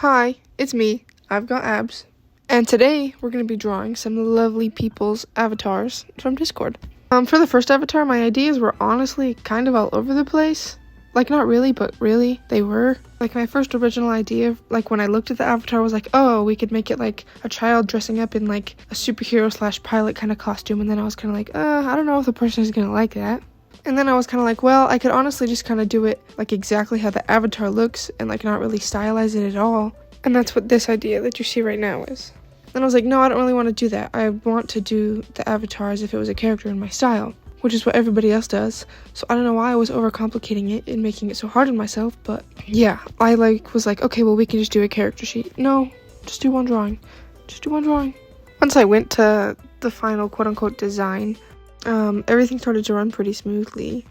Hi, it's me. I've got abs. And today, we're going to be drawing some lovely people's avatars from Discord. For the first avatar, my ideas were honestly kind of all over the place. Like, not really, but really, they were. Like, my first original idea, like, when I looked at the avatar was like, oh, we could make it like a child dressing up in like a superhero/pilot kind of costume. And then I was kind of like, I don't know if the person is going to like that. And then I was kind of like, well, I could honestly just kind of do it like exactly how the avatar looks and like not really stylize it at all. And that's what this idea that you see right now is. Then I was like, no, I don't really want to do that. I want to do the avatar as if it was a character in my style, which is what everybody else does. So I don't know why I was overcomplicating it and making it so hard on myself, but yeah, I was like, okay, well, we can just do a character sheet. No, just do one drawing. Just do one drawing. Once I went to the final quote-unquote design, everything started to run pretty smoothly,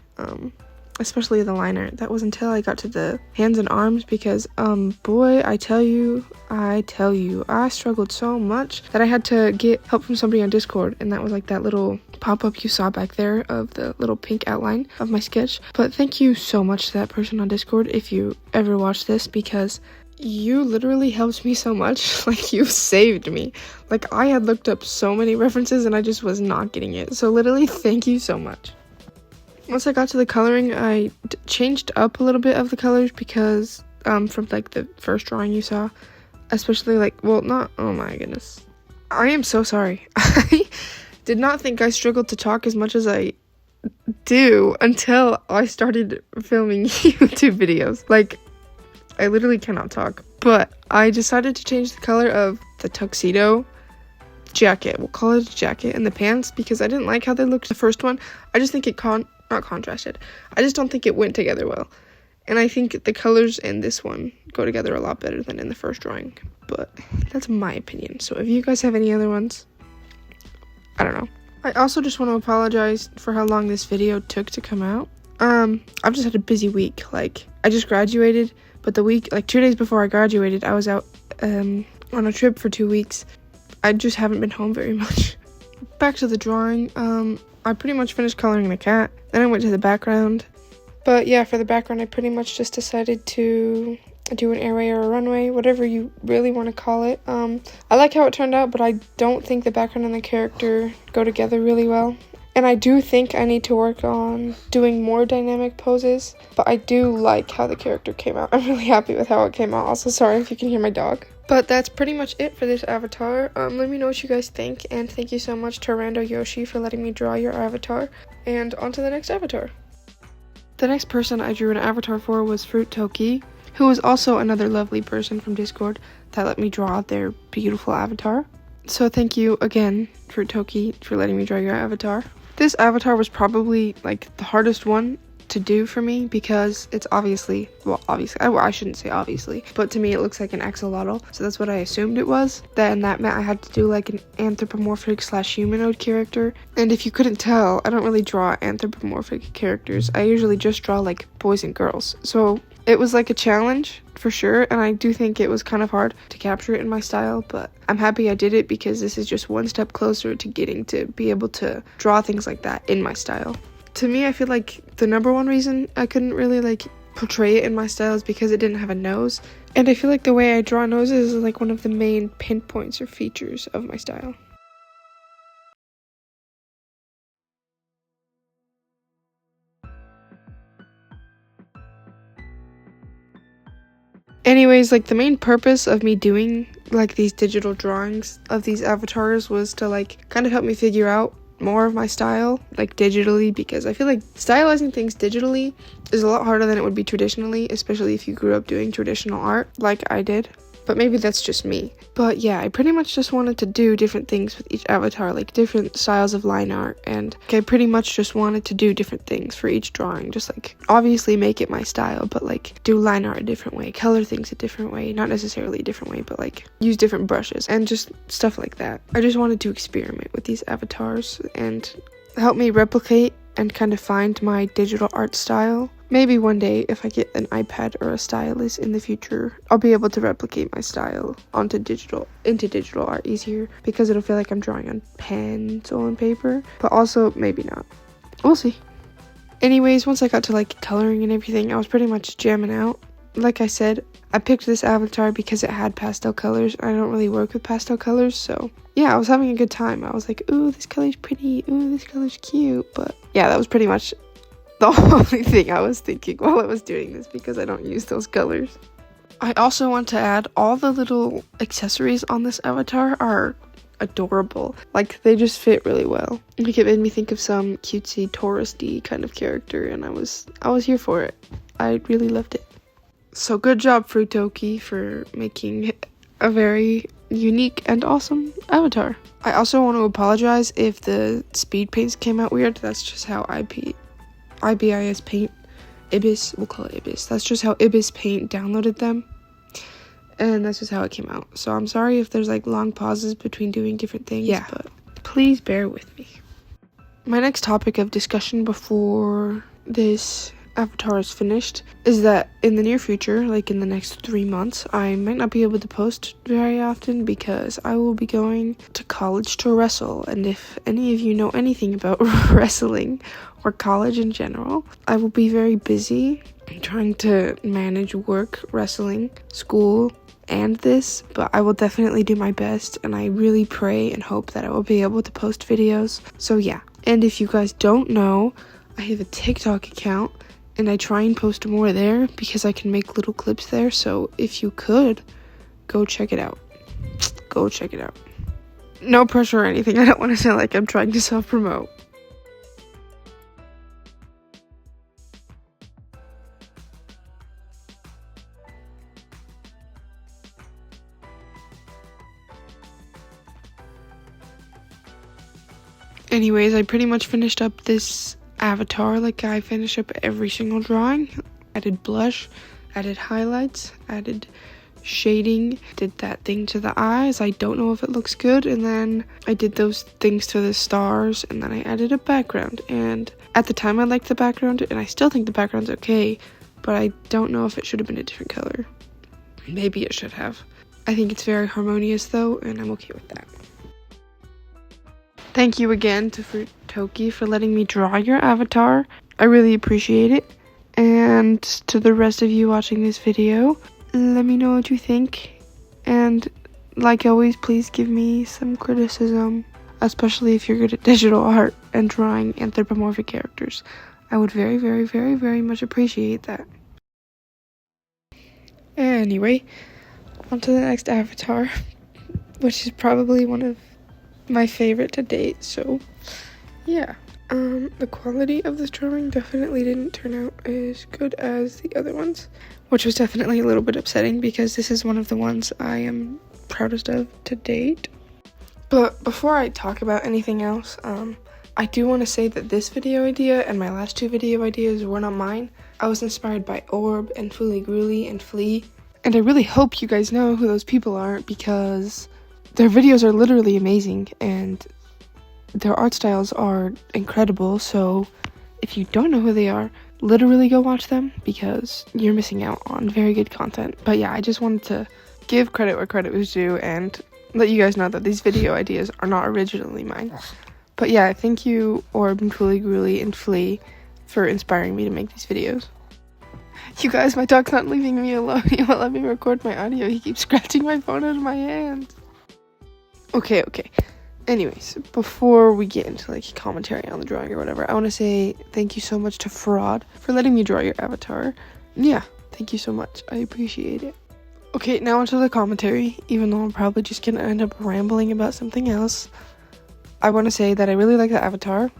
especially the liner. That was until I got to the hands and arms because, boy, I tell you, I struggled so much that I had to get help from somebody on Discord, and that was like that little pop-up you saw back there of the little pink outline of my sketch. But thank you so much to that person on Discord if you ever watch this, because you literally helped me so much. Like, you saved me. Like, I had looked up so many references and I just was not getting it. So literally, thank you so much. Once I got to the coloring, I changed up a little bit of the colors because from like the first drawing you saw, especially like, well, not, oh my goodness. I am so sorry. I did not think I struggled to talk as much as I do until I started filming YouTube videos. Like, I literally cannot talk, but I decided to change the color of the tuxedo jacket. We'll call it a jacket, and the pants, because I didn't like how they looked the first one. I just think it not contrasted. I just don't think it went together well. And I think the colors in this one go together a lot better than in the first drawing. But that's my opinion. So if you guys have any other ones, I don't know. I also just want to apologize for how long this video took to come out. I've just had a busy week. Like, I just graduated, but the week, like 2 days before I graduated, I was out on a trip for 2 weeks. I just haven't been home very much. Back to the drawing, I pretty much finished coloring the cat. Then I went to the background. But yeah, for the background, I pretty much just decided to do an airway or a runway, whatever you really want to call it. I like how it turned out, but I don't think the background and the character go together really well. And I do think I need to work on doing more dynamic poses, but I do like how the character came out. I'm really happy with how it came out. Also, sorry if you can hear my dog. But that's pretty much it for this avatar. Let me know what you guys think, and thank you so much to randoyosh for letting me draw your avatar. And on to the next avatar. The next person I drew an avatar for was fruitooki, who was also another lovely person from Discord that let me draw their beautiful avatar. So thank you again, fruitooki, for letting me draw your avatar. This avatar was probably like the hardest one to do for me because it's obviously, I shouldn't say obviously, but to me it looks like an axolotl, so that's what I assumed it was. Then that meant I had to do like an anthropomorphic/humanoid character, and if you couldn't tell, I don't really draw anthropomorphic characters. I usually just draw like boys and girls, so it was like a challenge for sure, and I do think it was kind of hard to capture it in my style, but I'm happy I did it because this is just one step closer to getting to be able to draw things like that in my style. To me, I feel like the number one reason I couldn't really like portray it in my style is because it didn't have a nose, and I feel like the way I draw noses is like one of the main pinpoints or features of my style. Anyways, like the main purpose of me doing like these digital drawings of these avatars was to like kind of help me figure out more of my style like digitally, because I feel like stylizing things digitally is a lot harder than it would be traditionally, especially if you grew up doing traditional art like I did. But maybe that's just me. But yeah, I pretty much just wanted to do different things with each avatar, like different styles of line art, and I pretty much just wanted to do different things for each drawing. Just like obviously make it my style, but like do line art a different way, color things a different way, not necessarily a different way, but like use different brushes and just stuff like that. I just wanted to experiment with these avatars and help me replicate and kind of find my digital art style. Maybe one day, if I get an iPad or a stylus in the future, I'll be able to replicate my style into digital art easier, because it'll feel like I'm drawing on pencil and paper, but also maybe not. We'll see. Anyways, once I got to like coloring and everything, I was pretty much jamming out. like I said, I picked this avatar because it had pastel colors. I don't really work with pastel colors, so yeah, I was having a good time. I was like, ooh, this color's pretty, ooh, this color's cute. But yeah, that was pretty much the only thing I was thinking while I was doing this, because I don't use those colors. I also want to add, all the little accessories on this avatar are adorable. Like, they just fit really well. Like, it made me think of some cutesy touristy kind of character, and I was here for it. I really loved it. So good job, Fruitooki, for making a very unique and awesome avatar. I also want to apologize if the speed paints came out weird. That's just how IBIS Paint, Ibis, we'll call it Ibis. That's just how Ibis Paint downloaded them. And that's just how it came out. So I'm sorry if there's like long pauses between doing different things, but please bear with me. My next topic of discussion before this avatar is finished is that in the near future, like in the next 3 months, I might not be able to post very often because I will be going to college to wrestle. And if any of you know anything about wrestling or college in general, I will be very busy trying to manage work, wrestling, school, and this, but I will definitely do my best, and I really pray and hope that I will be able to post videos. So yeah, and if you guys don't know, I have a TikTok account, and I try and post more there because I can make little clips there. So if you could, go check it out. Go check it out. No pressure or anything. I don't want to sound like I'm trying to self-promote. Anyways, I pretty much finished up this avatar like I finish up every single drawing. Added blush, added highlights, added shading, did that thing to the eyes. I don't know if it looks good, and then I did those things to the stars, and then I added a background. And at the time I liked the background, and I still think the background's okay, but I don't know if it should have been a different color. Maybe it should have. I think it's very harmonious though, and I'm okay with that. Thank you again to Fruitooki for letting me draw your avatar. I really appreciate it. And to the rest of you watching this video, let me know what you think. And like always, please give me some criticism, especially if you're good at digital art and drawing anthropomorphic characters. I would very, very, very, very much appreciate that. Anyway, on to the next avatar, which is probably one of my favorite to date. So yeah, the quality of this drawing definitely didn't turn out as good as the other ones, which was definitely a little bit upsetting because this is one of the ones I am proudest of to date. But before I talk about anything else, I do want to say that this video idea and my last 2 video ideas were not mine. I was inspired by Orb and Fooly and Flea, and I really hope you guys know who those people are because their videos are literally amazing and their art styles are incredible. So if you don't know who they are, literally go watch them because you're missing out on very good content. But yeah, I just wanted to give credit where credit was due and let you guys know that these video ideas are not originally mine. But yeah, thank you Orb and Fooly and Flea for inspiring me to make these videos. You guys, my dog's not leaving me alone. He won't let me record my audio. He keeps scratching my phone out of my hand. Okay. Anyways, before we get into like commentary on the drawing or whatever, I want to say thank you so much to ffraud for letting me draw your avatar. Yeah, thank you so much. I appreciate it. Okay, now onto the commentary, even though I'm probably just gonna end up rambling about something else. I want to say that I really like the avatar.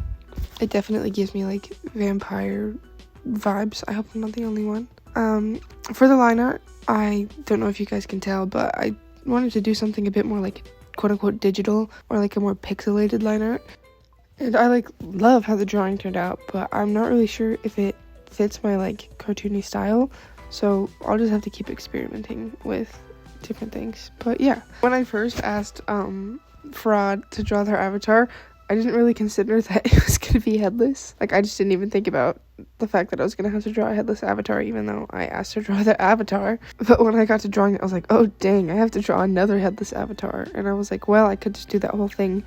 It definitely gives me like vampire vibes. I hope I'm not the only one. For the line art, I don't know if you guys can tell, but I wanted to do something a bit more like quote-unquote digital or like a more pixelated line art, and I like love how the drawing turned out, but I'm not really sure if it fits my like cartoony style, so I'll just have to keep experimenting with different things. But yeah, when I first asked ffraud to draw their avatar, I didn't really consider that it was gonna be headless. Like, I just didn't even think about the fact that I was gonna have to draw a headless avatar, even though I asked her to draw their avatar. But when I got to drawing it, I was like, oh dang, I have to draw another headless avatar. And I was like, well, I could just do that whole thing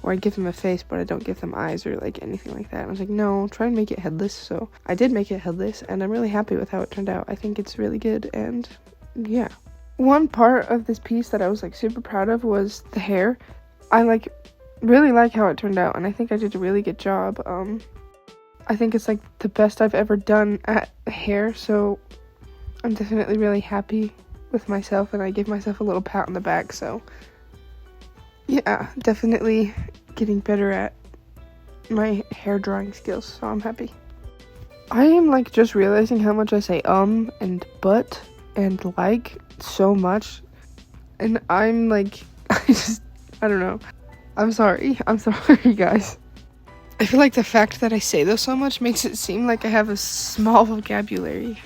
or I give them a face, but I don't give them eyes or like anything like that. And I was like, no, try and make it headless. So I did make it headless, and I'm really happy with how it turned out. I think it's really good, and yeah. One part of this piece that I was like super proud of was the hair. I like really like how it turned out, and I think I did a really good job. I think it's like the best I've ever done at hair, so I'm definitely really happy with myself, and I give myself a little pat on the back. So yeah, definitely getting better at my hair drawing skills, so I'm happy. I am like just realizing how much I say and but and like so much, and I'm like I don't know. I'm sorry guys. I feel like the fact that I say those so much makes it seem like I have a small vocabulary.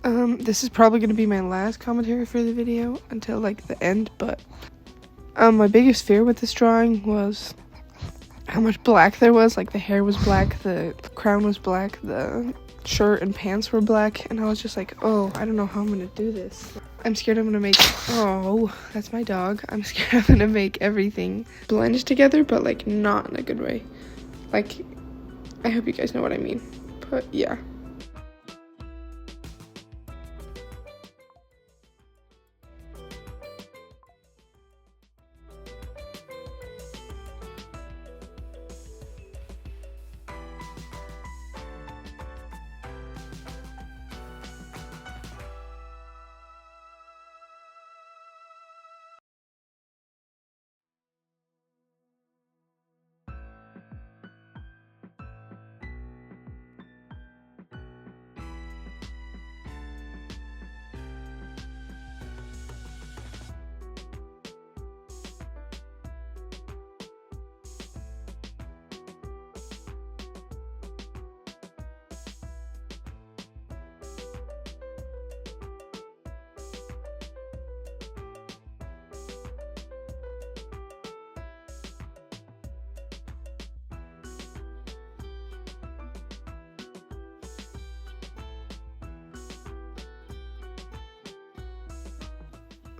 This is probably going to be my last commentary for the video until like the end, but my biggest fear with this drawing was how much black there was. Like the hair was black, the crown was black, the shirt and pants were black, and I was just like, oh, I don't know how I'm going to do this. I'm scared I'm going to make, oh, that's my dog. I'm scared I'm going to make everything blend together, but like not in a good way. Like, I hope you guys know what I mean, but yeah.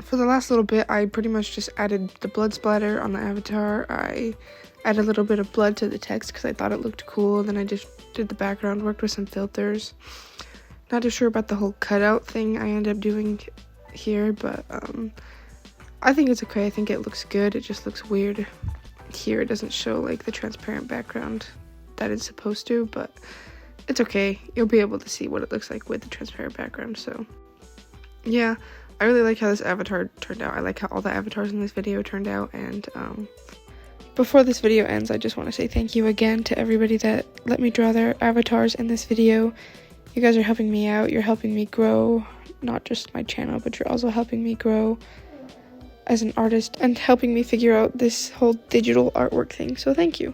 For the last little bit, I pretty much just added the blood splatter on the avatar. I added a little bit of blood to the text because I thought it looked cool. Then I just did the background, worked with some filters. Not too sure about the whole cutout thing I ended up doing here, but I think it's okay. I think it looks good. It just looks weird here. It doesn't show like the transparent background that it's supposed to, but it's okay. You'll be able to see what it looks like with the transparent background. So yeah, I really like how this avatar turned out. I like how all the avatars in this video turned out, and before this video ends, I just want to say thank you again to everybody that let me draw their avatars in this video. You guys are helping me out. You're helping me grow, not just my channel, but you're also helping me grow as an artist and helping me figure out this whole digital artwork thing, so thank you.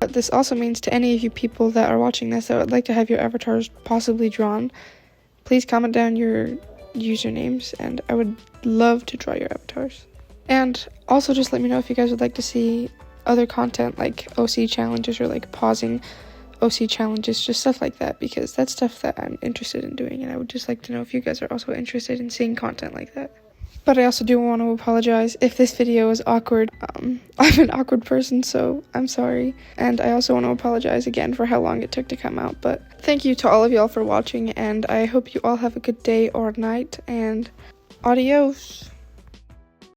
But this also means to any of you people that are watching this that would like to have your avatars possibly drawn, please comment down your usernames, and I would love to draw your avatars. And also just let me know if you guys would like to see other content like OC challenges or like pausing OC challenges, just stuff like that, because that's stuff that I'm interested in doing, and I would just like to know if you guys are also interested in seeing content like that. But I also do want to apologize if this video is awkward. I'm an awkward person, so I'm sorry. And I also want to apologize again for how long it took to come out. But thank you to all of y'all for watching, and I hope you all have a good day or night, and adios.